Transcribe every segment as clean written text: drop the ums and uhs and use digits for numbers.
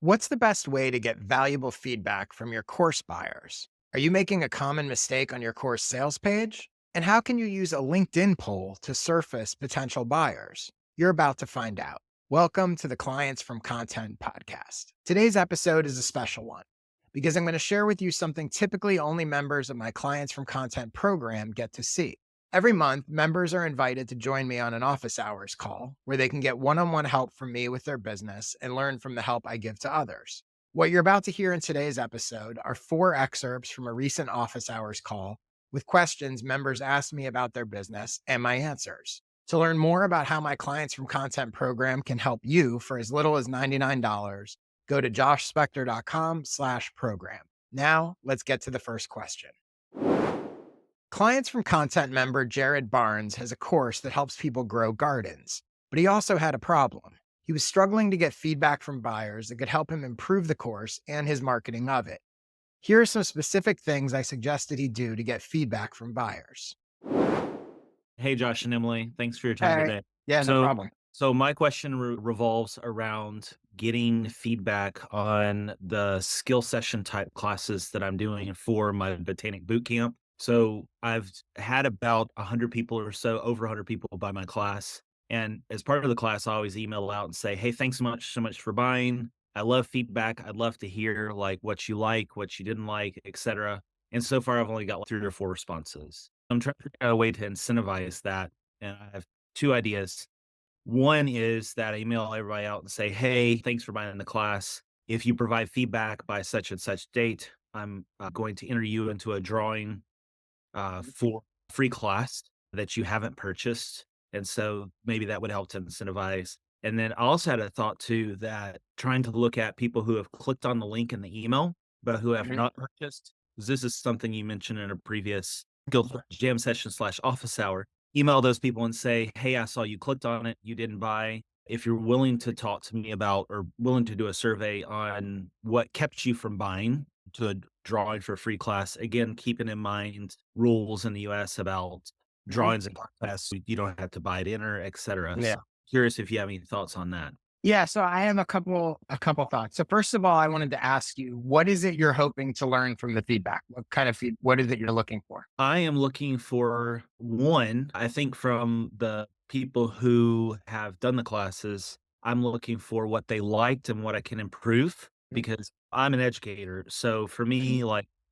What's the best way to get valuable feedback from your course buyers? Are you making a common mistake on your course sales page? And how can you use a LinkedIn poll to surface potential buyers? You're about to find out. Welcome to the Clients from Content podcast. Today's episode is a special one because I'm going to share with you something typically only members of my Clients from Content program get to see. Every month, members are invited to join me on an office hours call where they can get one-on-one help from me with their business and learn from the help I give to others. What you're about to hear in today's episode are 4 excerpts from a recent office hours call with questions members asked me about their business and my answers. To learn more about how my Clients from Content program can help you for as little as $99, go to joshspector.com/program. Now, let's get to the first question. Clients from Content member Jared Barnes has a course that helps people grow gardens, but he also had a problem. He was struggling to get feedback from buyers that could help him improve the course and his marketing of it. Here are some specific things I suggested he do to get feedback from buyers. Hey, Josh and Emily, thanks for your time Hey, today. yeah, no So, problem. so my question revolves around getting feedback on the skill session type classes that I'm doing for my botanic boot camp. So I've had about 100 people or so, over 100 people buy my class. And as part of the class, I always email out and say, "Hey, thanks so much for buying. I love feedback. I'd love to hear what you like, what you didn't like, etc." And so far, I've only got like 3 or 4 responses. I'm trying to figure out a way to incentivize that, and I have 2 ideas. One is that I email everybody out and say, "Hey, thanks for buying the class. If you provide feedback by such and such date, I'm going to enter you into a drawing for free class that you haven't purchased." And so maybe that would help to incentivize. And then I also had a thought too that trying to look at people who have clicked on the link in the email, but who have Mhm. not purchased. 'Cause this is something you mentioned in a previous jam session slash office hour. Email those people and say, "Hey, I saw you clicked on it. You didn't buy. If you're willing to talk to me about or willing to do a survey on what kept you from buying to a drawing for a free class," again, keeping in mind rules in the US about Mhm. drawings and contests, you don't have to buy it in or et cetera. Yeah. So curious if you have any thoughts on that. Yeah, so I have a couple thoughts. So first of all, I wanted to ask you, what is it you're hoping to learn from the feedback? What is it you're looking for? I am looking for one, I think from the people who have done the classes, I'm looking for what they liked and what I can improve because I'm an educator. So for Mhm. me,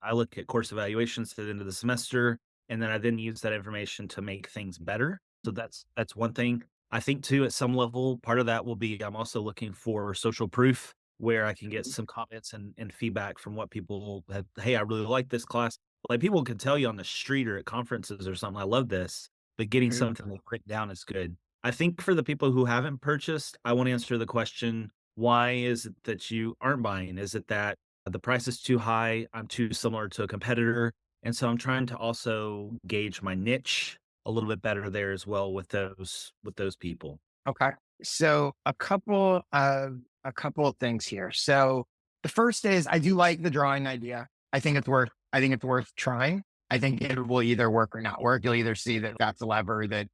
I look at course evaluations at the end of the semester, and then I then use that information to make things better. So that's one thing. I think too, at some level, part of that will be I'm also looking for social proof where I can get some comments and feedback from what people have. Hey, I really like this class. Like, people can tell you on the street or at conferences or something, "I love this," but getting Mhm. something like written down is good. I think for the people who haven't purchased, I wanna answer the question, why is it that you aren't buying? Is it that the price is too high, I'm too similar to a competitor? And so I'm trying to also gauge my niche a little bit better there as well with those people. Okay. So a couple of things here. So the first is I do like the drawing idea. I think it's worth trying. I think it will either work or not work. You'll either see that that's a lever that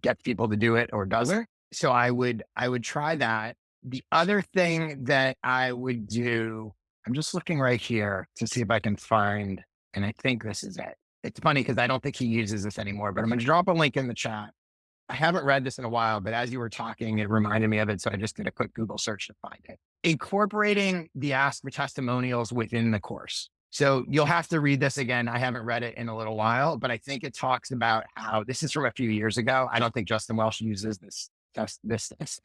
gets people to do it or doesn't. So I would try that. The other thing that I would do, I'm just looking right here to see if I can find, and I think this is it. It's funny because I don't think he uses this anymore, but I'm going to drop a link in the chat. I haven't read this in a while, but as you were talking, it reminded me of it. So I just did a quick Google search to find it. Incorporating the ask for testimonials within the course. So you'll have to read this again. I haven't read it in a little while, but I think it talks about how this is from a few years ago. I don't think Justin Welsh uses this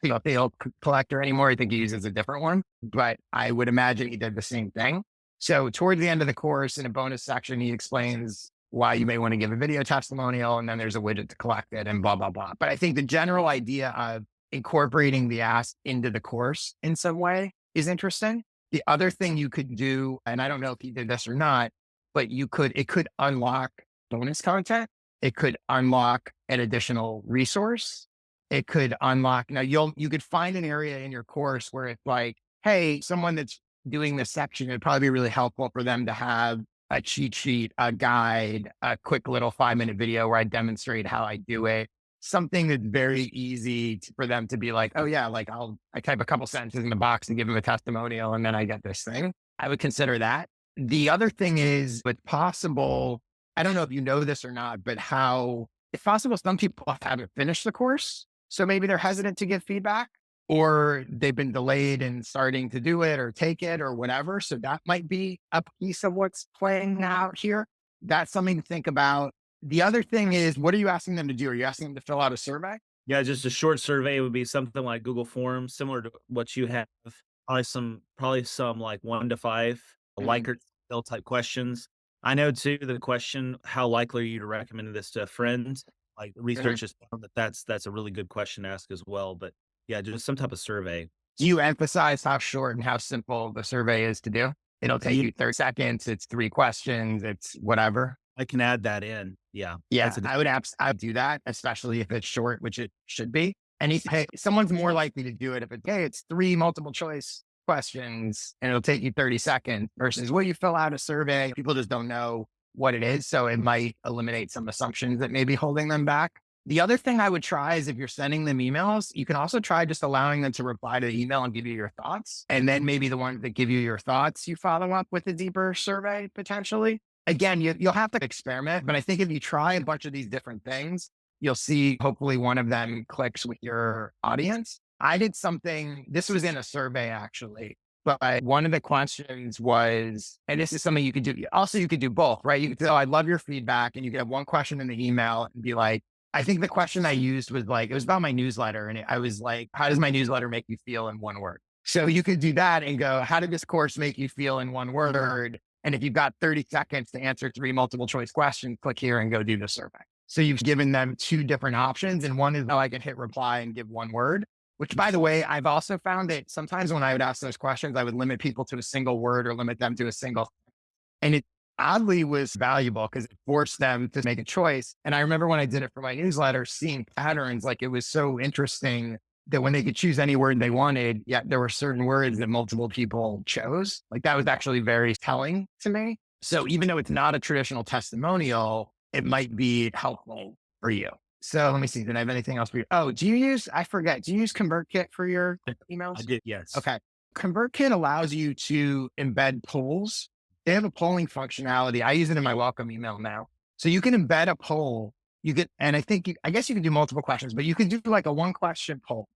field collector anymore. I think he uses a different one, but I would imagine he did the same thing. So towards the end of the course, in a bonus section, he explains why you may want to give a video testimonial, and then there's a widget to collect it and blah, blah, blah. But I think the general idea of incorporating the ask into the course in some way is interesting. The other thing you could do, and I don't know if you did this or not, but it could unlock bonus content. It could unlock an additional resource. It could unlock, now you could find an area in your course where it's like, hey, someone that's doing this section, it'd probably be really helpful for them to have a cheat sheet, a guide, a quick little 5-minute video where I demonstrate how I do it, something that's very easy for them to be like, oh yeah, like I type a couple sentences in the box and give them a testimonial and then I get this thing. I would consider that. The other thing is, it's possible, I don't know if you know this or not, but how it's possible some people haven't finished the course. So maybe they're hesitant to give feedback, or they've been delayed in starting to do it or take it or whatever. So that might be a piece of what's playing out here. That's something to think about. The other thing is, what are you asking them to do? Are you asking them to fill out a survey? Yeah, just a short survey would be something like Google Forms, similar to what you have. Probably some like 1 to 5 Mhm. Likert scale type questions. I know too the question, "How likely are you to recommend this to a friend?" Like, Mhm. research has found that that's a really good question to ask as well, but yeah, just some type of survey. Do you emphasize how short and how simple the survey is to do? It'll take Yeah, you 30 seconds. It's three questions. It's whatever. I can add that in. Yeah, Yeah, that's a I would do that, especially if it's short, which it should be. And hey, someone's more likely to do it if it's, hey, it's three multiple choice questions and it'll take you 30 seconds versus, will you fill out a survey? People just don't know what it is. So it might eliminate some assumptions that may be holding them back. The other thing I would try is, if you're sending them emails, you can also try just allowing them to reply to the email and give you your thoughts. And then maybe the ones that give you your thoughts, you follow up with a deeper survey potentially. Again, you'll have to experiment, but I think if you try a bunch of these different things, you'll see hopefully one of them clicks with your audience. I did something, this was in a survey actually, but one of the questions was, and this is something you could do. Also, you could do both, right? You could say, oh, I love your feedback. And you could have one question in the email and be like, I think the question I used was like, it was about my newsletter. And I was like, how does my newsletter make you feel in one word? So you could do that and go, how did this course make you feel in one word? And if you've got 30 seconds to answer three multiple choice questions, click here and go do the survey. So you've given them two different options. And one is, oh, I can hit reply and give one word, which, by the way, I've also found that sometimes when I would ask those questions, I would limit people to a single word or limit them to a single. And it oddly was valuable because it forced them to make a choice. And I remember when I did it for my newsletter, seeing patterns, like it was so interesting that when they could choose any word they wanted, yet there were certain words that multiple people chose. Like that was actually very telling to me. So even though it's not a traditional testimonial, it might be helpful for you. So let me see. Did I have anything else for you? Oh, do you use, I forget, do you use ConvertKit for your I emails? did, yes. Okay. ConvertKit allows you to embed polls. They have a polling functionality. I use it in my welcome email now. So you can embed a poll. You get, and I guess you can do multiple questions, but you can do like a one question poll,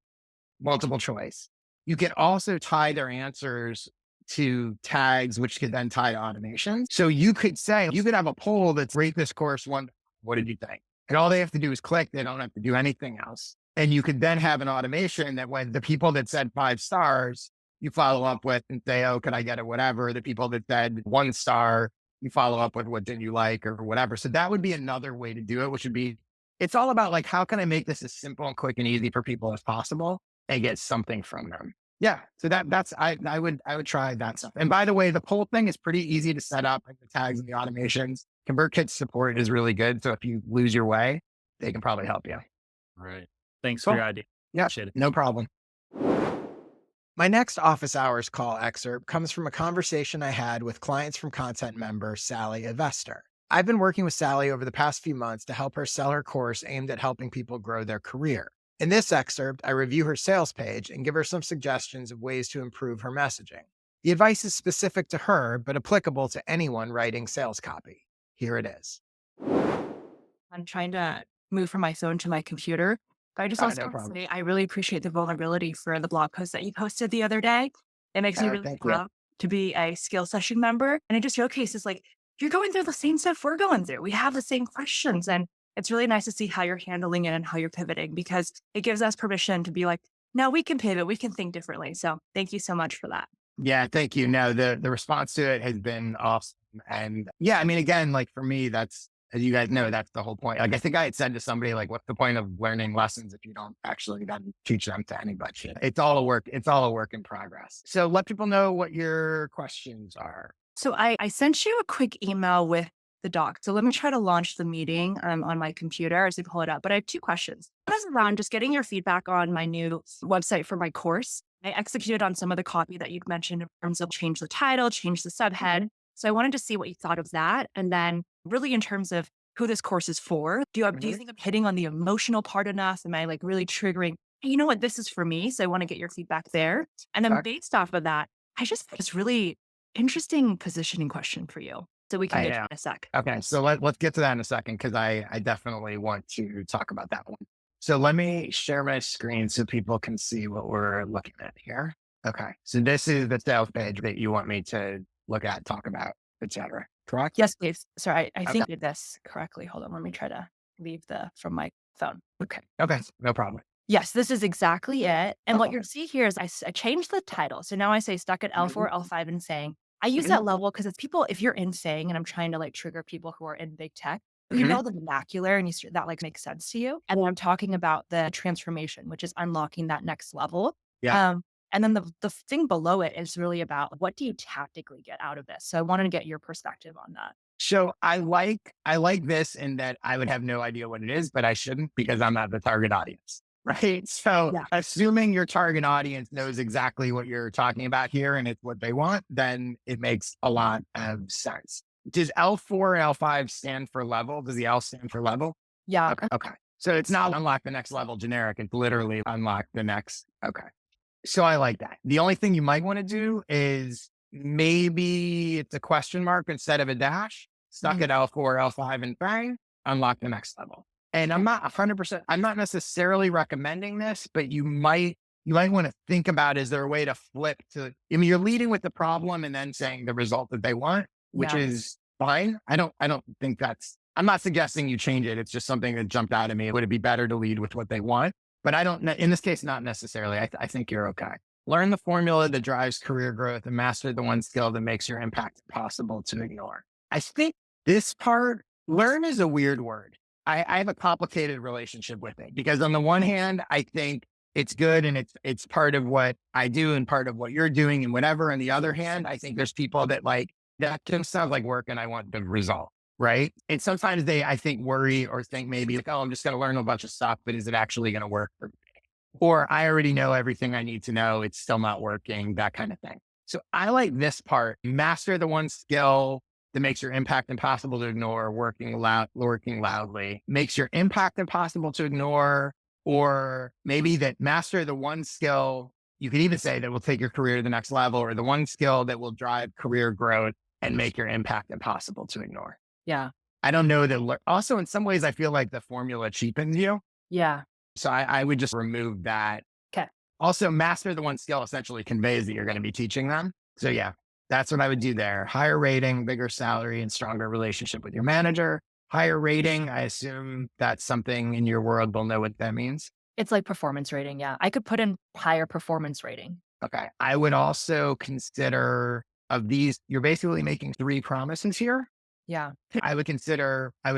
multiple choice. You can also tie their answers to tags, which could then tie to automation. So you could say, you could have a poll that's, rate this course one. What did you think? And all they have to do is click. They don't have to do anything else. And you could then have an automation that when the people that said 5 stars, you follow up with and say, oh, could I get it? Whatever. The people that said 1 star, you follow up with what did you like or whatever. So that would be another way to do it, which would be, it's all about like, how can I make this as simple and quick and easy for people as possible and get something from them? Yeah. So I would try that stuff. And by the way, the poll thing is pretty easy to set up, like the tags and the automations. ConvertKit support is really good. So if you lose your way, they can probably help you. Right. Thanks for Cool. your idea. Yeah. Appreciate it. No problem. My next office hours call excerpt comes from a conversation I had with clients from content member Sally Evester. I've been working with Sally over the past few months to help her sell her course aimed at helping people grow their career. In this excerpt, I review her sales page and give her some suggestions of ways to improve her messaging. The advice is specific to her, but applicable to anyone writing sales copy. Here it is. I'm trying to move from my phone to my computer. But I just also No want to problem. say I really appreciate the vulnerability for the blog post that you posted the other day. It makes me really Thank you. proud to be a skill session member. And it just showcases like you're going through the same stuff we're going through. We have the same questions. And it's really nice to see how you're handling it and how you're pivoting because it gives us permission to be like, no, we can pivot, we can think differently. So thank you so much for that. Yeah, thank you. No, the response to it has been awesome. And yeah, I mean, again, like for me, that's, as you guys know, that's the whole point. Like I think I had said to somebody, like, what's the point of learning lessons if you don't actually then teach them to anybody? It's all a work in progress. So let people know what your questions are. So I sent you a quick email with the doc. So let me try to launch the meeting on my computer as we pull it up. But I have two questions. One is around just getting your feedback on my new website for my course. I executed on some of the copy that you'd mentioned in terms of change the title, change the subhead. So I wanted to see what you thought of that. And then really in terms of who this course is for. Do you think I'm hitting on the emotional part enough? Am I like really triggering, "Hey, you know what, this is for me. So I want to get your feedback there." And then Okay. based off of that, I just have this really interesting positioning question for you. So we can I get to am. it in a sec. Okay. So let's get to that in a second because I definitely want to talk about that one. So let me share my screen so people can see what we're looking at here. Okay. So this is the sales page that you want me to look at, talk about, etc. Correct? Yes, please. Sorry, I Okay. think I did this correctly. Hold on. Let me try to leave from my phone. Okay. Okay. No problem. Yes, this is exactly it. And what Okay. you'll see here is I changed the title. So now I say stuck at Mhm. L4, L5 and saying, I use Mhm. that level because it's people, if you're in saying, and I'm trying to like trigger people who are in big tech, you Mhm. know the vernacular and that like makes sense to you. And then I'm talking about the transformation, which is unlocking that next level. Yeah. Um, and then the thing below it is really about what do you tactically get out of this? So I wanted to get your perspective on that. So I like this in that I would have no idea what it is, but I shouldn't because I'm not the target audience. Right. So Yeah. assuming your target audience knows exactly what you're talking about here and it's what they want, then it makes a lot of sense. Does L4 and L5 stand for level? Does the L stand for level? Yeah. Okay. Okay. So it's not unlock the next level generic. It's literally unlock the next. Okay. So I like that. The only thing you might want to do is maybe it's a question mark instead of a dash, stuck Mhm. at L4, L5 and bang, unlock the next level. And I'm not 100%, I'm not necessarily recommending this, but you might want to think about, is there a way to flip to, I mean, you're leading with the problem and then saying the result that they want, which Yeah. is fine. I don't think I'm not suggesting you change it. It's just something that jumped out at me. Would it be better to lead with what they want? But I don't, in this case, not necessarily. I think you're okay. Learn the formula that drives career growth and master the one skill that makes your impact impossible to ignore. I think this part, learn is a weird word. I have a complicated relationship with it because on the one hand, I think it's good and it's part of what I do and part of what you're doing and whatever. On the other hand, I think there's people that like that just sounds like work and I want the result. Right. And sometimes they, I think, worry or think maybe like, oh, I'm just going to learn a bunch of stuff, but is it actually going to work? Or I already know everything I need to know. It's still not working, that kind of thing. So I like this part. Master the one skill that makes your impact impossible to ignore, working loudly, makes your impact impossible to ignore, or maybe that master the one skill. You could even say that will take your career to the next level, or the one skill that will drive career growth and make your impact impossible to ignore. Yeah. I don't know that. Also, in some ways, I feel like the formula cheapens you. Yeah. So I would just remove that. Okay. Also, master the one skill essentially conveys that you're going to be teaching them. So yeah, that's what I would do there. Higher rating, bigger salary, and stronger relationship with your manager. Higher rating, I assume that's something in your world will know what that means. It's like performance rating. Yeah. I could put in higher performance rating. Okay. I would also consider of these, you're basically making three promises here. Yeah. I would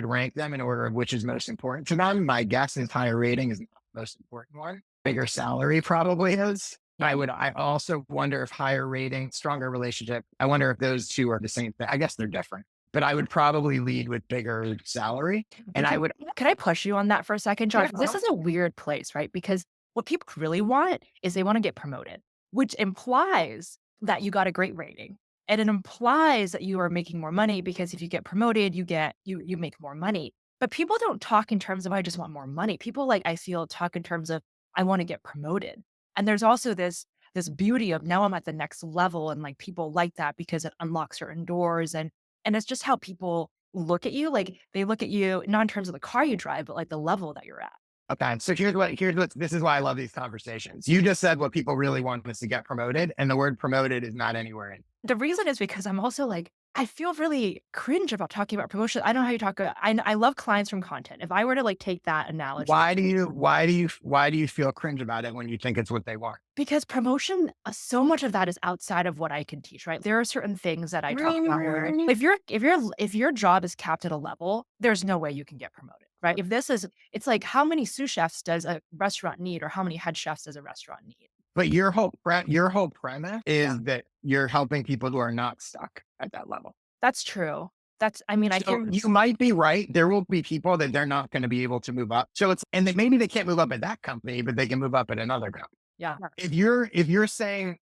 rank them in order of which is most important to them. My guess is higher rating is the most important one. Bigger salary probably is. I also wonder if higher rating, stronger relationship, I wonder if those two are the same thing. I guess they're different, but I would probably lead with bigger salary. And I would, Could I push you on that for a second, Josh? yeah, This is a weird place, right? Because what people really want is they want to get promoted, which implies that you got a great rating. And it implies that you are making more money because if you get promoted, you make more money. But people don't talk in terms of I just want more money. People like I feel talk in terms of I want to get promoted. And there's also this beauty of now I'm at the next level and like people like that because it unlocks certain doors and it's just how people look at you. Like they look at you not in terms of the car you drive, but like the level that you're at. okay. So this is why I love these conversations. You just said what people really want is to get promoted, and the word promoted is not anywhere in. The reason is because I'm also like, I feel really cringe about talking about promotion. I don't know how you talk about, I love clients from content. If I were to like take that analogy, Why do you feel cringe about it when you think it's what they want? because promotion, so much of that is outside of what I can teach, right? There are certain things that I talk about where if your job is capped at a level, there's no way you can get promoted, right? It's like how many sous chefs does a restaurant need, or how many head chefs does a restaurant need? But your whole premise is that you're helping people who are not stuck at that level. That's true. I mean, I So hear you might be right. There will be people that they're not going to be able to move up. So maybe they can't move up at that company, but they can move up at another company. yeah. If you're saying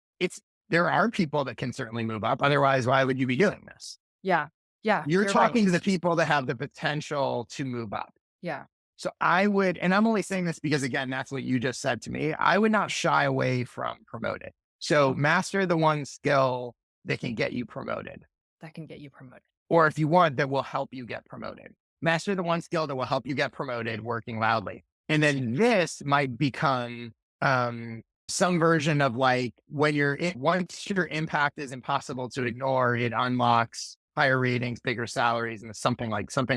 there are people that can certainly move up. Otherwise, why would you be doing this? Yeah. Yeah, You're you're right. talking to the people that have the potential to move up. Yeah. So I would, and I'm only saying this because again, that's what you just said to me. I would not shy away from promoted. So Okay. master the one skill that can get you promoted. That can get you promoted. Or if you want, that will help you get promoted. Master the one skill that will help you get promoted working loudly. And then this might become some version of like when once your impact is impossible to ignore, it unlocks higher ratings, bigger salaries, and something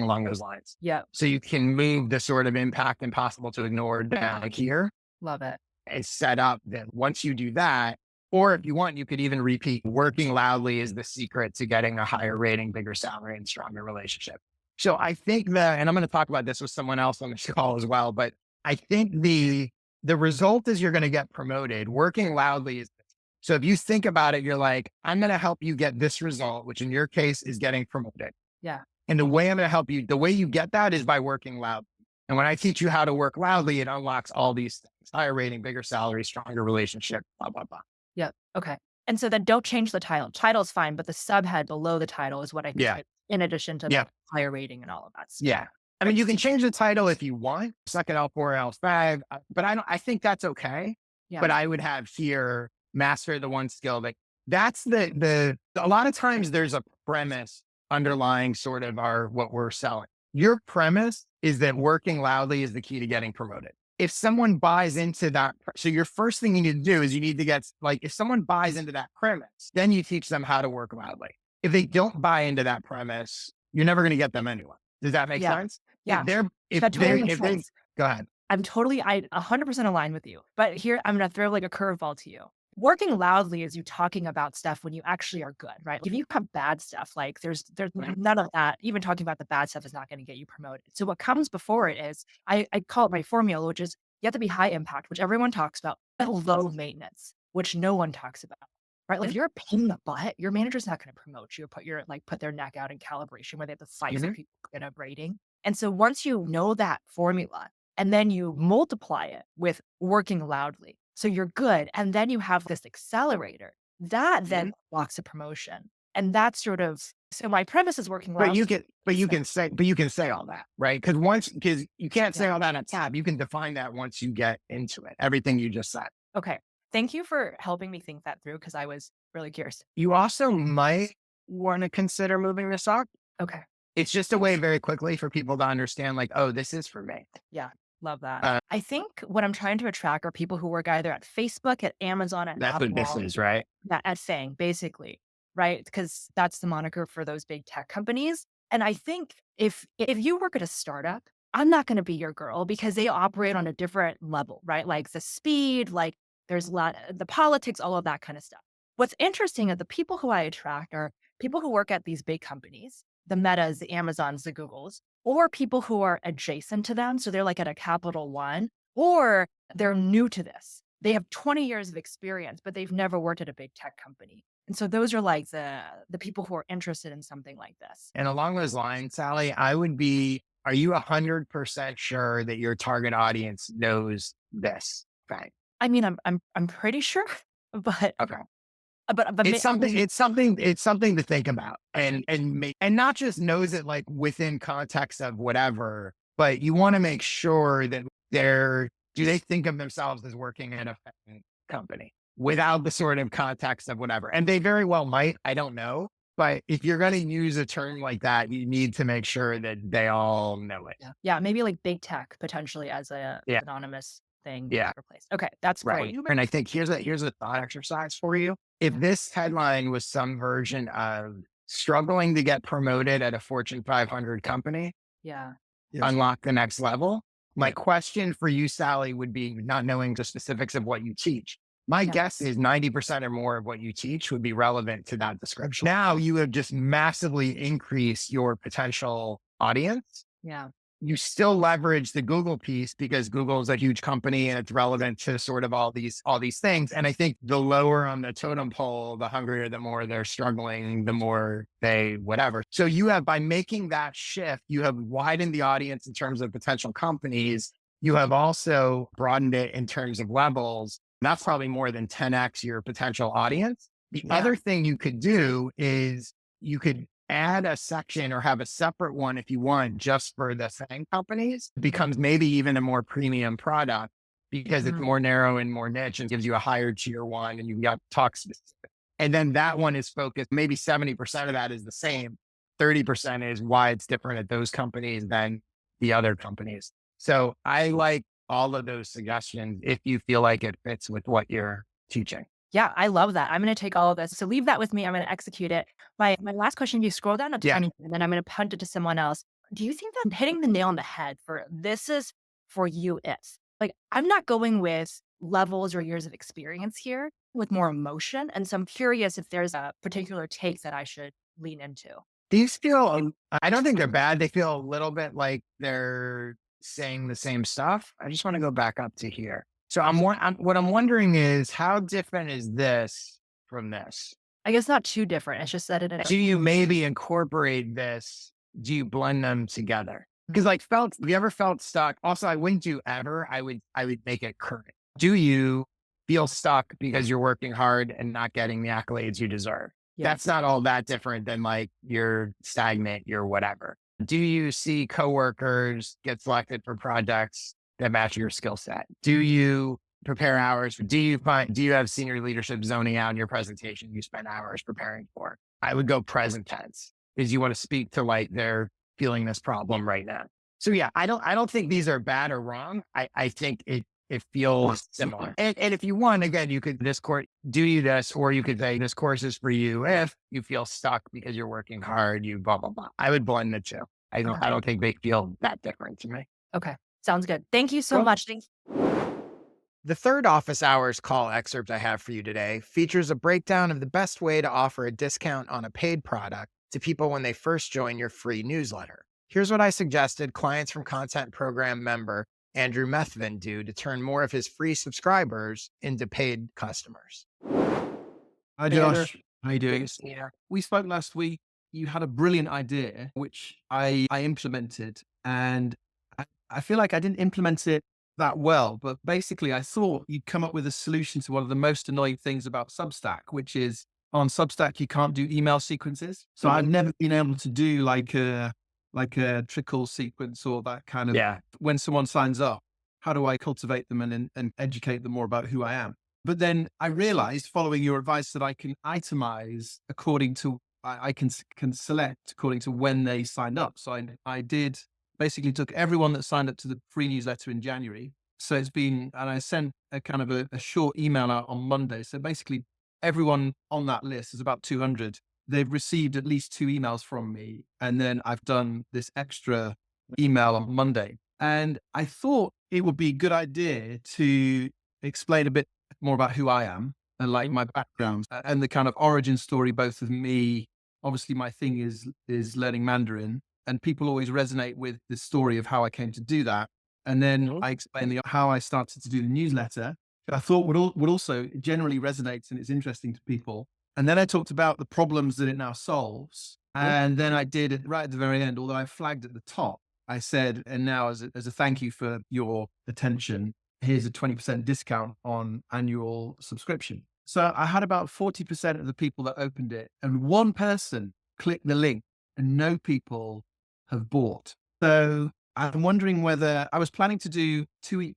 along those lines. Yeah. So you can move the sort of impact impossible to ignore down here Love it. and set up that once you do that, or if you want, you could even repeat working loudly is the secret to getting a higher rating, bigger salary, and stronger relationship. So I think that, and I'm going to talk about this with someone else on this call as well, but I think the result is you're going to get promoted. Working loudly is, so if you think about it, you're like, I'm going to help you get this result, which in your case is getting promoted. Yeah. And the way I'm going to help you, the way you get that is by working loudly. And when I teach you how to work loudly, it unlocks all these things: higher rating, bigger salary, stronger relationship, blah, blah, blah. Yep. Okay. And so then don't change the title. Title's fine, but the subhead below the title is what I think, Yeah. in addition to Yeah. the higher rating and all of that stuff. Yeah. I mean, you can change the title if you want, suck it out 4L5, but I think that's okay. Yeah. But I would have here master the one skill that's a lot of times there's a premise underlying sort of what we're selling. Your premise is that working loudly is the key to getting promoted. If someone buys into that, so your first thing you need to do is you need to get, like, if someone buys into that premise, then you teach them how to work loudly. If they don't buy into that premise, you're never going to get them anyway. Does that make sense? Yeah. If they, go ahead. I 100% align with you. But here, I'm going to throw like a curveball to you. Working loudly is you talking about stuff when you actually are good, right? If you have bad stuff, like there's none of that. Even talking about the bad stuff is not going to get you promoted. So what comes before it is, I call it my formula, which is you have to be high impact, which everyone talks about, but low maintenance, which no one talks about. Right? Like if you're a pain in the butt, your manager's not going to promote you or put their neck out in calibration where they have to fight for people to get a rating. And so once you know that formula and then you multiply it with working loudly, so you're good. And then you have this accelerator that then blocks a promotion. And that's sort of, so my premise is working loudly. But you can say all that, right? Because you can't say all that on top. You can define that once you get into it, everything you just said. Okay. Thank you for helping me think that through because I was really curious. You also might want to consider moving this up. Okay. It's just a way very quickly for people to understand, like, oh, this is for me. Yeah. Love that. I think what I'm trying to attract are people who work either at Facebook, at Amazon, at That's Apple. what this is, right? Yeah, at FANG, basically, right? Because that's the moniker for those big tech companies. And I think if you work at a startup, I'm not going to be your girl because they operate on a different level, right? Like the speed, like there's a lot, the politics, all of that kind of stuff. What's interesting is the people who I attract are people who work at these big companies, the Metas, the Amazons, the Googles, or people who are adjacent to them. So they're like at a Capital One, or they're new to this. They have 20 years of experience, but they've never worked at a big tech company. And so those are like the people who are interested in something like this. And along those lines, Sally, are you 100% sure that your target audience knows this thing? I mean, I'm pretty sure, but Okay. But It's something to think about and not just knows it like within context of whatever, but you want to make sure that do they think of themselves as working at a company without the sort of context of whatever. And they very well might, I don't know. But if you're going to use a term like that, you need to make sure that they all know it. Yeah. Maybe like big tech potentially as a anonymous thing. Yeah. Replaced. Okay. That's Right. great. And I think here's a thought exercise for you. If this headline was some version of struggling to get promoted at a Fortune 500 company, Yeah. unlock the next level, my question for you, Sally, would be not knowing the specifics of what you teach. My guess is 90% or more of what you teach would be relevant to that description. Now you have just massively increased your potential audience. Yeah. You still leverage the Google piece because Google is a huge company and it's relevant to sort of all these things. And I think the lower on the totem pole, the hungrier, the more they're struggling, the more they whatever. So by making that shift, you have widened the audience in terms of potential companies. You have also broadened it in terms of levels. That's probably more than 10x your potential audience. The other thing you could do is add a section or have a separate one if you want just for the FANG companies, it becomes maybe even a more premium product because it's Mhm. more narrow and more niche and gives you a higher tier one and you got talk specific. And then that one is focused, maybe 70% of that is the same. 30% is why it's different at those companies than the other companies. So I like all of those suggestions if you feel like it fits with what you're teaching. Yeah, I love that. I'm going to take all of this. So leave that with me. I'm going to execute it. My last question, you scroll down a Yeah. tiny bit, and then I'm going to punt it to someone else. Do you think that hitting the nail on the head for this is for you is like, I'm not going with levels or years of experience here with more emotion. And so I'm curious if there's a particular take that I should lean into. These feel, I don't think they're bad. They feel a little bit like they're saying the same stuff. I just want to go back up to here. So what I'm wondering is how different is this from this? I guess not too different. It's just that Do you maybe incorporate this? Do you blend them together? Because like have you ever felt stuck? Also, I wouldn't do ever. I would make it current. Do you feel stuck because you're working hard and not getting the accolades you deserve? That's not all that different than like you're stagnant, you're whatever. Do you see coworkers get selected for projects that match your skill set? Do you prepare hours? Do you have senior leadership zoning out in your presentation you spend hours preparing for? I would go present tense because you want to speak to like they're feeling this problem right now. So yeah, I don't think these are bad or wrong. I think it feels similar. And if you want, again, you could this course do you this, or you could say this course is for you if you feel stuck because you're working hard, you blah blah blah. I would blend the two. I don't think they feel that different to me. Okay. Sounds good. Thank you so Cool. much. The third office hours call excerpt I have for you today features a breakdown of the best way to offer a discount on a paid product to people when they first join your free newsletter. Here's what I suggested clients from Content Program member Andrew Methvin do to turn more of his free subscribers into paid customers. Hi, Andrew, Josh. How you doing? yeah. We spoke last week. You had a brilliant idea, which I implemented, and I feel like I didn't implement it that well. But basically, I thought you'd come up with a solution to one of the most annoying things about Substack, which is on Substack you can't do email sequences. So I've never been able to do like a trickle sequence or that kind of Yeah. when someone signs up. How do I cultivate them and educate them more about who I am? But then I realized, following your advice, that I can itemize according to, I can select according to when they signed up. So I did basically took everyone that signed up to the free newsletter in January. So it's been, and I sent a kind of a short email out on Monday. So basically everyone on that list is about 200. They've received at least 2 emails from me. And then I've done this extra email on Monday. And I thought it would be a good idea to explain a bit more about who I am and like my background and the kind of origin story, both of me. Obviously, my thing is learning Mandarin, and people always resonate with the story of how I came to do that. And then I explain how I started to do the newsletter. I thought would also generally resonate and it's interesting to people. And then I talked about the problems that it now solves. And then I did it right at the very end, although I flagged at the top. I said, and now as a thank you for your attention, here's a 20% discount on annual subscription. So I had about 40% of the people that opened it, and one person clicked the link, and no people have bought. So I'm wondering whether I was planning to do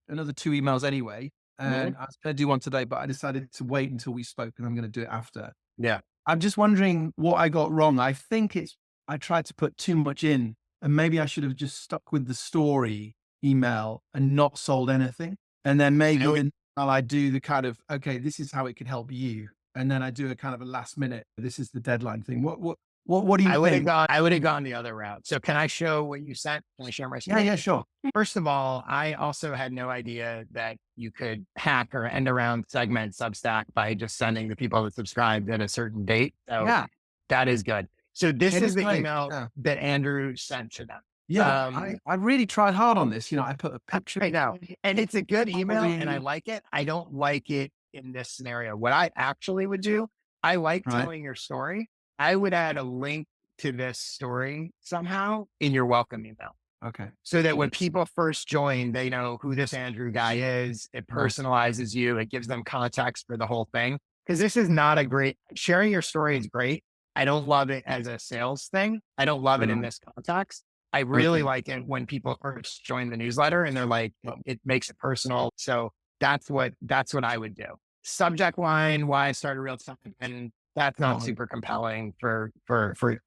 another 2 emails anyway, and I was going to do one today, but I decided to wait until we spoke, and I'm going to do it after. Yeah. I'm just wondering what I got wrong. I think I tried to put too much in, and maybe I should have just stuck with the story email and not sold anything. And then maybe I do the kind of, okay, this is how it could help you. And then I do a kind of a last minute, this is the deadline thing. What do you think? I would have gone the other route. So can I show what you sent? Can I share my screen? Yeah, sure. First of all, I also had no idea that you could hack or end around segment Substack by just sending the people that subscribed at a certain date. So that is good. So this is the great. email that Andrew sent to them. Yeah, I really tried hard on this. I put a picture right now, and it's a good email, and I like it. I don't like it in this scenario. What I actually would do, I like telling your story. I would add a link to this story somehow in your welcome email. Okay. So that when people first join, they know who this Andrew guy is. It personalizes you. It gives them context for the whole thing. Because this is not sharing your story is great. I don't love it as a sales thing. I don't love it in this context. I really Okay. like it when people first join the newsletter and they're like, it makes it personal. So that's what I would do. Subject line, why I started real time. And that's not super compelling for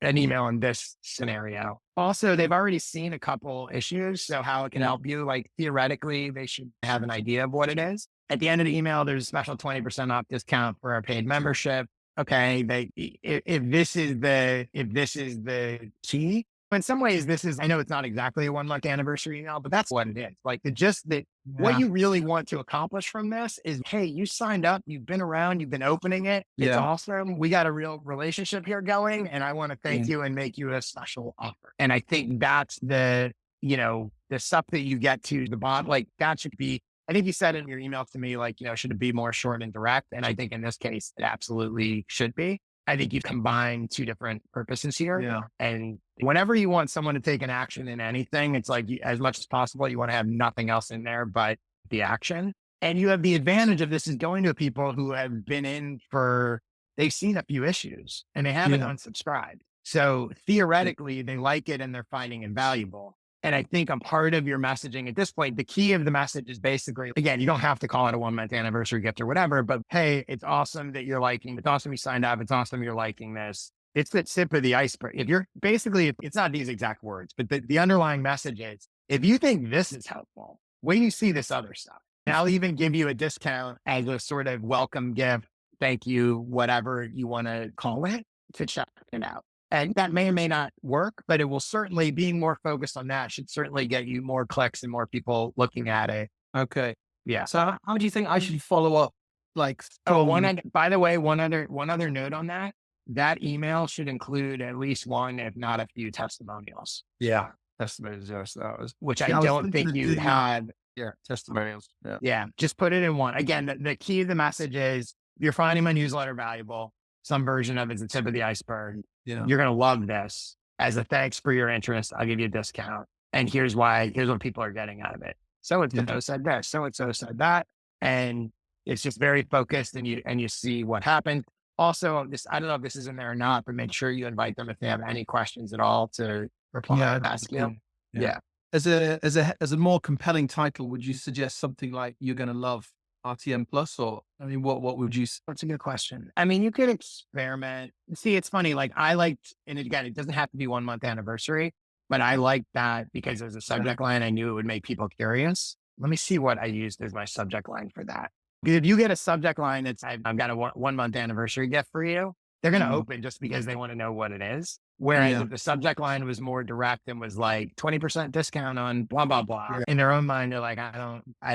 an email in this scenario. Also, they've already seen a couple issues. So how it can help you, like theoretically, they should have an idea of what it is. At the end of the email, there's a special 20% off discount for our paid membership. Okay. If this is the key, in some ways, I know it's not exactly a 1 month anniversary email, but that's what it is. Like what you really want to accomplish from this is, hey, you signed up, you've been around, you've been opening it. It's awesome. We got a real relationship here going, and I want to thank you and make you a special offer. And I think that's the stuff that you get to the bottom, like that should be, I think you said in your email to me, like, should it be more short and direct? And I think in this case, it absolutely should be. I think you've combined two different purposes here. Yeah. And whenever you want someone to take an action in anything, it's like as much as possible, you want to have nothing else in there but the action. And you have the advantage of this is going to people who have been they've seen a few issues and they haven't unsubscribed. So theoretically, they like it and they're finding it valuable. And I think a part of your messaging at this point, the key of the message is basically, again, you don't have to call it a 1 month anniversary gift or whatever, but hey, it's awesome that you're liking, it's awesome you signed up. It's awesome you're liking this. It's the tip of the iceberg. If you're basically, it's not these exact words, but the underlying message is, if you think this is helpful, wait till you see this other stuff. And I'll even give you a discount as a sort of welcome gift. Thank you, whatever you want to call it, to check it out. And that may or may not work, but it will certainly, being more focused on that should certainly get you more clicks and more people looking at it. Okay. Yeah. So how do you think I should follow up? Like, By the way, one other note on that email should include at least one, if not a few testimonials. Yeah. Testimonials. Yes, that was, which I don't think you had. Yeah. Testimonials. Yeah. Yeah. Just put it in one. Again, the key of the message is, you're finding my newsletter valuable. Some version of it's the tip of the iceberg. Yeah. You're going to love this. As a thanks for your interest, I'll give you a discount. And here's what people are getting out of it. So-and-so said this, so-and-so said that. And it's just very focused, and you see what happened. Also, I don't know if this is in there or not, but make sure you invite them if they have any questions at all to reply. Ask you. Yeah. As a more compelling title, would you suggest something like "You're Gonna Love RTM Plus," or what would you? That's a good question. I mean, you could experiment. See, it's funny. Like and again, it doesn't have to be 1 month anniversary, but I liked that because as a subject line, I knew it would make people curious. Let me see what I used as my subject line for that. Because if you get a subject line that's, I've got a 1 month anniversary gift for you, they're going to open just because they want to know what it is. Whereas if the subject line was more direct and was like 20% discount on blah, blah, blah, in their own mind, they're like, I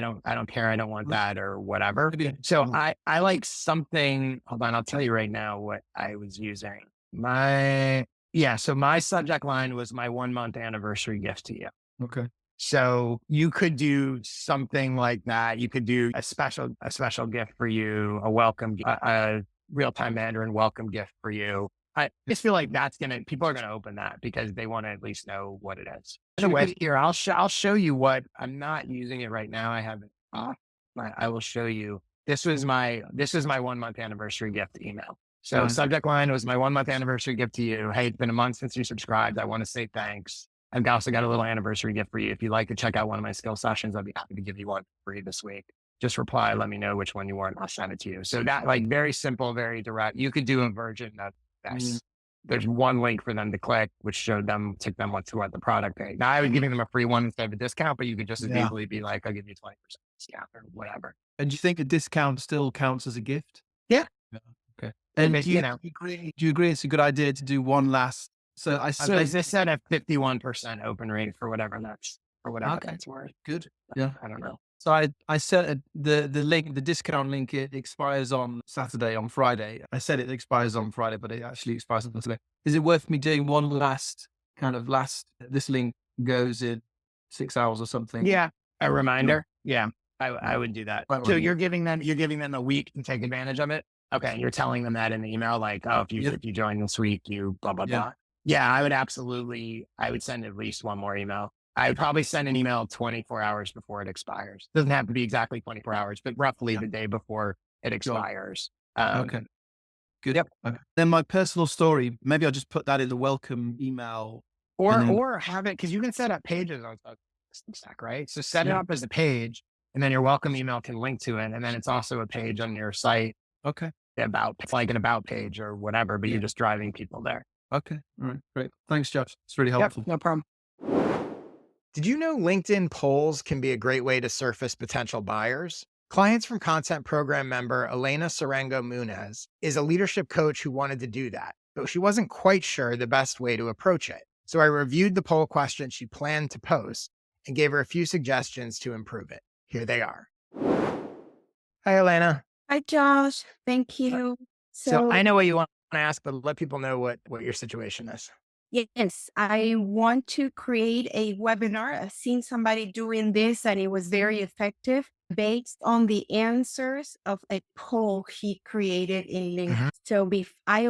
don't care. I don't want that or whatever. So I like something, hold on. I'll tell you right now what I was using. So my subject line was my 1 month anniversary gift to you. Okay. So you could do something like that. You could do a special gift for you, a welcome, a real-time Mandarin welcome gift for you. I just feel like people are going to open that because they want to at least know what it is. By the way, here, I'll show you what, I'm not using it right now. I have it off. I will show you. This is my 1 month anniversary gift email. So subject line was my 1 month anniversary gift to you. Hey, it's been a month since you subscribed. I want to say thanks. I've also got a little anniversary gift for you. If you'd like to check out one of my skill sessions, I'd be happy to give you one free this week. Just reply, let me know which one you want. I'll send it to you. So that, like, very simple, very direct. You could do a version of this. There's one link for them to click, which took them what to the product page. Now I was giving them a free one instead of a discount, but you could just as easily be like, I'll give you 20% discount or whatever. And do you think a discount still counts as a gift? Yeah. Okay. And do you agree it's a good idea to do one last? So I this said a 51% open rate for whatever that's worth. Good. Yeah. I don't know. So I set the link, the discount link, it expires on Saturday, on Friday. I said it expires on Friday, but it actually expires on Saturday. Is it worth me doing one last, this link goes in 6 hours or something? Yeah. A reminder. Yeah. I would do that. So you're giving them a week to take advantage of it. Okay. You're telling them that in the email, like, if you join this week, you blah, blah, blah. Yeah, I would send at least one more email. I would probably send an email 24 hours before it expires. Doesn't have to be exactly 24 hours, but roughly the day before it expires. Okay. Good. Yep. Okay. Then my personal story, maybe I'll just put that in the welcome email. And then, Or have it, because you can set up pages on Substack, right? So set it yeah. up as a page, and then your welcome email can link to it. And then it's also a page on your site Okay. about, it's like an about page or whatever, but Yeah. you're just driving people there. Okay. All right. Great. Thanks, Josh. It's really Yep, helpful. no problem. Did you know LinkedIn polls can be a great way to surface potential buyers? Clients from Content Program member Elena Serengo Munez is a leadership coach who wanted to do that, but she wasn't quite sure the best way to approach it. So I reviewed the poll question she planned to post and gave her a few suggestions to improve it. Here they are. Hi, Elena. Hi, Josh. Thank you. So So, I know what you want to ask, but let people know what your situation is. yes, I want to create a webinar. I've seen somebody doing this and it was very effective based on the answers of a poll he created in LinkedIn. Mhm. So, I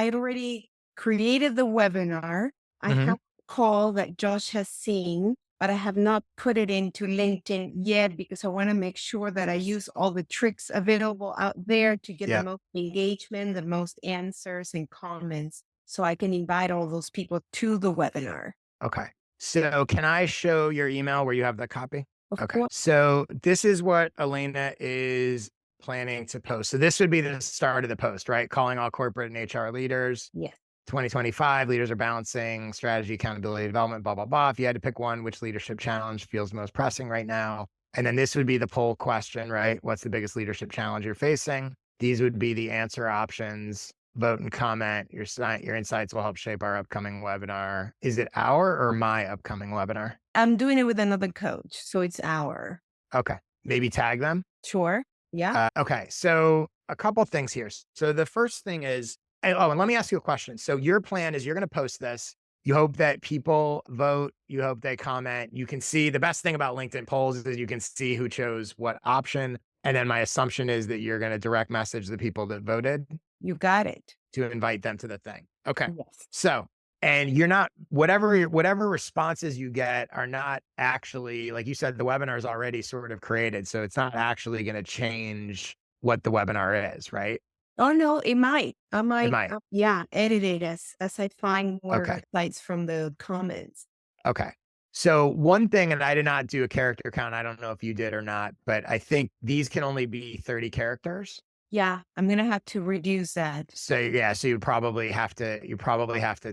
had already created the webinar. I Mhm. have a call that Josh has seen, but I have not put it into LinkedIn yet because I want to make sure that I use all the tricks available out there to get the Yeah. most engagement, the most answers and comments, so I can invite all those people to the webinar. Okay. So can I show your email where you have the copy? Of Okay. course. So this is what Elena is planning to post. So this would be the start of the post, right? Calling all corporate and HR leaders. Yes. 2025 leaders are balancing strategy, accountability, development, blah, blah, blah. If you had to pick one, which leadership challenge feels most pressing right now? And then this would be the poll question, right? What's the biggest leadership challenge you're facing? These would be the answer options. Vote and comment. Your insights will help shape our upcoming webinar. Is it our or my upcoming webinar? I'm doing it with another coach, so it's our. Okay. Maybe tag them. Sure. Yeah. Okay. So a couple things here. So the first thing is, and let me ask you a question. So your plan is you're going to post this. You hope that people vote. You hope they comment. You can see the best thing about LinkedIn polls is you can see who chose what option. And then my assumption is that you're going to direct message the people that voted You got it. to invite them to the thing. Okay. Yes. So, and you're not, whatever responses you get are not actually, like you said, the webinar is already sort of created. So it's not actually going to change what the webinar is, right? Oh no, it might. I It might. might. Yeah, edit it as I find more Okay. insights from the comments. Okay. So one thing, and I did not do a character count. I don't know if you did or not, but I think these can only be 30 characters. Yeah, I'm gonna have to reduce that. So yeah, so you probably have to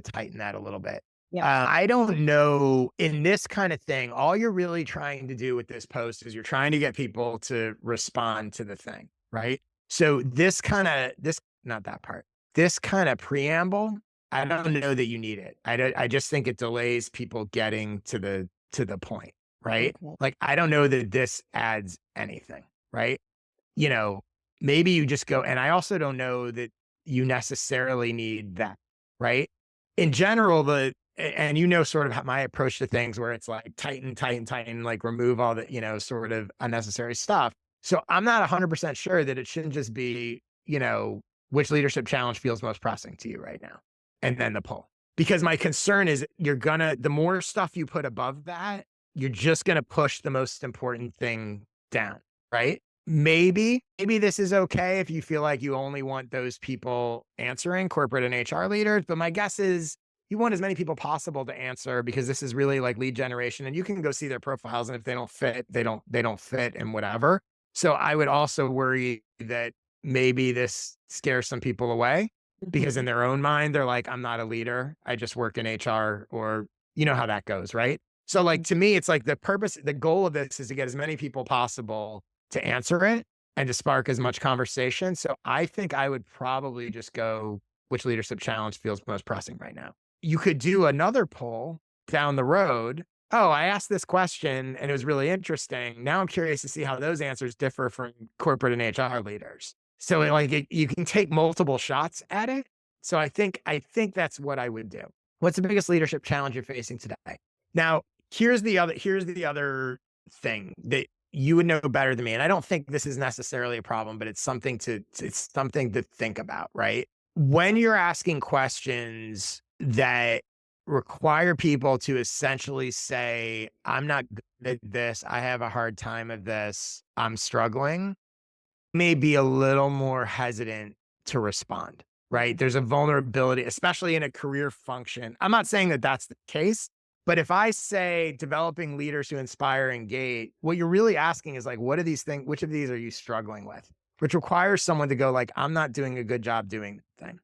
tighten that a little bit. Yeah. I don't know, in this kind of thing, all you're really trying to do with this post is you're trying to get people to respond to the thing, right? So not that part, this kind of preamble, I don't know that you need it. I just think it delays people getting to the point, right? Okay. Like, I don't know that this adds anything, right? You know, maybe you just go, and I also don't know that you necessarily need that, right? In general, and you know, sort of how my approach to things where it's like tighten, like remove all the, sort of unnecessary stuff. So I'm not 100% sure that it shouldn't just be, which leadership challenge feels most pressing to you right now? And then the poll. Because my concern is the more stuff you put above that, you're just going to push the most important thing down, right? Maybe this is okay if you feel like you only want those people answering, corporate and HR leaders. But my guess is you want as many people possible to answer, because this is really like lead generation, and you can go see their profiles. And if they don't fit, they don't fit, and whatever. So I would also worry that maybe this scares some people away, because in their own mind, they're like, I'm not a leader. I just work in HR, or you know how that goes, right? So like, to me, it's like the goal of this is to get as many people possible to answer it and to spark as much conversation. So I think I would probably just go, which leadership challenge feels most pressing right now? You could do another poll down the road. Oh, I asked this question and it was really interesting. Now I'm curious to see how those answers differ from corporate and HR leaders. So like you can take multiple shots at it. So I think that's what I would do. What's the biggest leadership challenge you're facing today? Now, here's the other thing that you would know better than me. And I don't think this is necessarily a problem, but it's something to think about, right? When you're asking questions that require people to essentially say, I'm not good at this, I have a hard time at this, I'm struggling, may be a little more hesitant to respond, right? There's a vulnerability, especially in a career function. I'm not saying that that's the case, but if I say developing leaders who inspire and engage, what you're really asking is like, what are these things? Which of these are you struggling with? Which requires someone to go like, I'm not doing a good job doing the thing.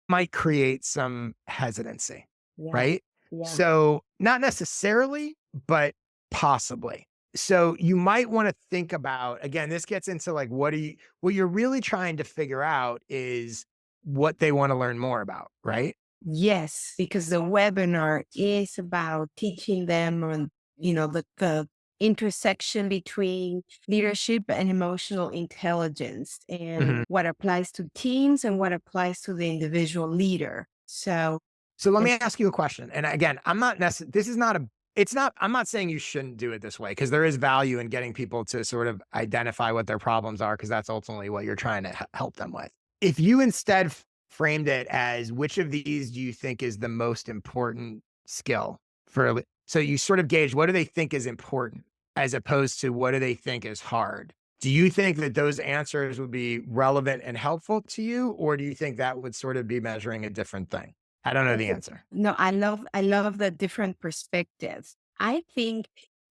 Might create some hesitancy, Yeah. right? Yeah. So not necessarily, but possibly. So you might want to think about, again, this gets into like, what you're really trying to figure out is what they want to learn more about, right? Yes, because the webinar is about teaching them on, the intersection between leadership and emotional intelligence and Mhm. what applies to teams and what applies to the individual leader. So, So let me yes, ask you a question. And again, I'm not necessarily, this is not a, it's not, I'm not saying you shouldn't do it this way because there is value in getting people to sort of identify what their problems are because that's ultimately what you're trying to help them with. If you instead framed it as which of these do you think is the most important skill for, so you sort of gauge what do they think is important as opposed to what do they think is hard. Do you think that those answers would be relevant and helpful to you, or do you think that would sort of be measuring a different thing? I don't know the answer. no, I love the different perspectives. I think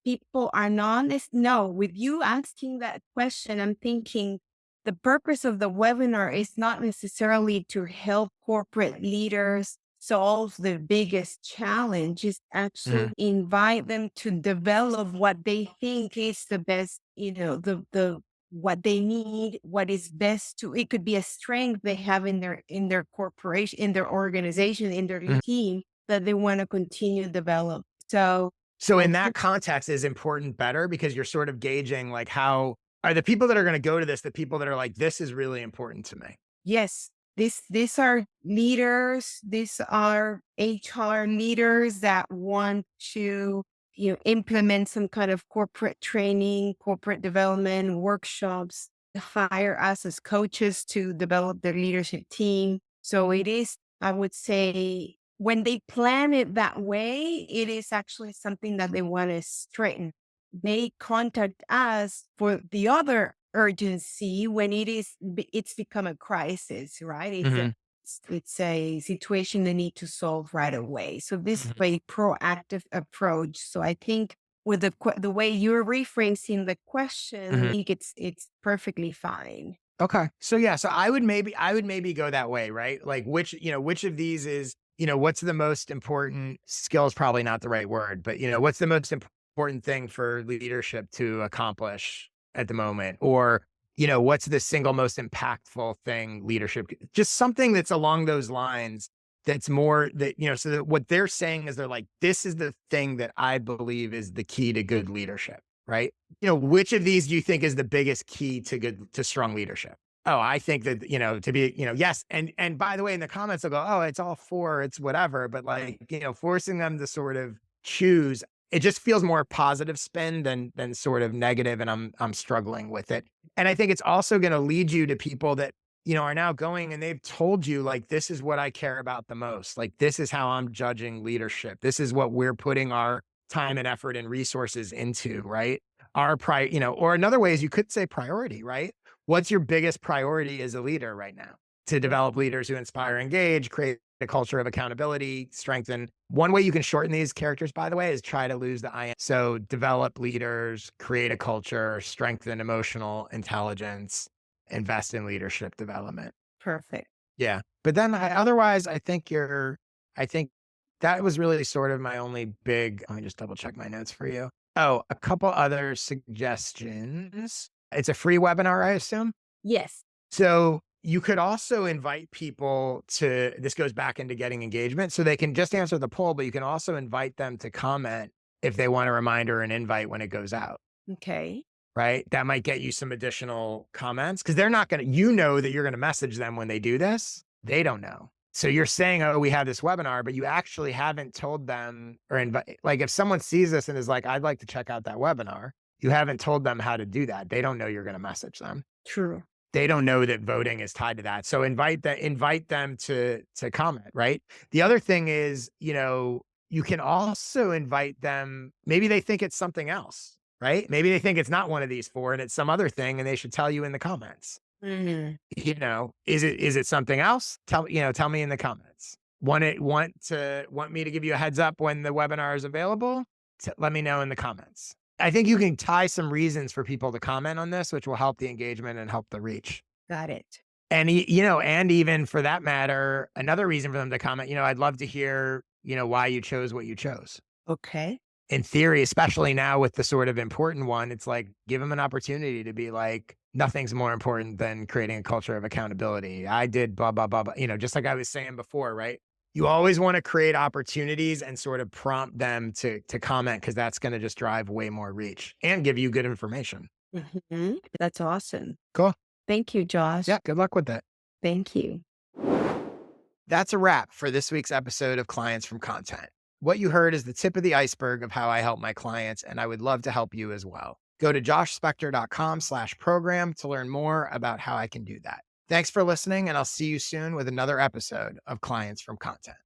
people are not, no, with you asking that question, I'm thinking the purpose of the webinar is not necessarily to help corporate leaders solve the biggest challenge, is Mhm. actually invite them to develop what they think is the best, the what they need, what is best to, it could be a strength they have in their corporation, in their organization, in their Mhm. team that they want to continue to develop. So So I in that think, context, is important better because you're sort of gauging like how are the people that are going to go to this the people that are like this is really important to me. yes, these are leaders, these are HR leaders that want to, implement some kind of corporate training, corporate development workshops, hire us as coaches to develop their leadership team. So it is, I would say, when they plan it that way, it is actually something that they want to straighten. They contact us for the other urgency when it's become a crisis, right? Mhm. It's a situation they need to solve right away. So this is Mhm. a proactive approach. So I think with the way you're rephrasing the question, I Mhm. think it's perfectly fine. Okay. So yeah, so I would maybe go that way, right? Like which of these is, what's the most important skill is probably not the right word, but what's the most important thing for leadership to accomplish at the moment? Or, what's the single most impactful thing leadership just something that's along those lines that's more that, so that what they're saying is they're like, this is the thing that I believe is the key to good leadership, right? Which of these do you think is the biggest key to strong leadership? Oh, I think that, to be, yes. And by the way, in the comments, they'll go, oh, it's all four, it's whatever. But like, forcing them to sort of choose, it just feels more positive spin than sort of negative, and I'm struggling with it. And I think it's also going to lead you to people that, are now going and they've told you like this is what I care about the most. Like this is how I'm judging leadership. This is what we're putting our time and effort and resources into, right? Or another way is you could say priority, right? What's your biggest priority as a leader right now? To develop leaders who inspire, engage, create a culture of accountability, strengthen. One way you can shorten these characters, by the way, is try to lose the I. So develop leaders, create a culture, strengthen emotional intelligence, invest in leadership development. Perfect. Yeah. But then otherwise, I think that was really sort of my only big, let me just double check my notes for you. Oh, a couple other suggestions. It's a free webinar, I assume. Yes. So you could also invite people to, this goes back into getting engagement. So they can just answer the poll, but you can also invite them to comment if they want a reminder or an invite when it goes out. Okay. Right? That might get you some additional comments because they're not going to, that you're going to message them when they do this. They don't know. So you're saying, oh, we have this webinar, but you actually haven't told them or invite, like if someone sees this and is like, I'd like to check out that webinar, you haven't told them how to do that. They don't know you're going to message them. True. They don't know that voting is tied to that. So invite them to comment, right? The other thing is, you can also invite them, maybe they think it's something else, right? Maybe they think it's not one of these four and it's some other thing and they should tell you in the comments. Mhm. Is it something else? Tell me in the comments. Want me to give you a heads up when the webinar is available? Let me know in the comments. I think you can tie some reasons for people to comment on this, which will help the engagement and help the reach. Got it. And and even for that matter, another reason for them to comment, I'd love to hear, why you chose what you chose. Okay. In theory, especially now with the sort of important one, it's like, give them an opportunity to be like, nothing's more important than creating a culture of accountability. I did blah, blah, blah, blah, just like I was saying before, right? You always want to create opportunities and sort of prompt them to comment, because that's going to just drive way more reach and give you good information. Mhm. That's awesome. Cool. Thank you, Josh. Yeah. Good luck with that. Thank you. That's a wrap for this week's episode of Clients from Content. What you heard is the tip of the iceberg of how I help my clients, and I would love to help you as well. Go to joshspector.com/program to learn more about how I can do that. Thanks for listening, and I'll see you soon with another episode of Clients from Content.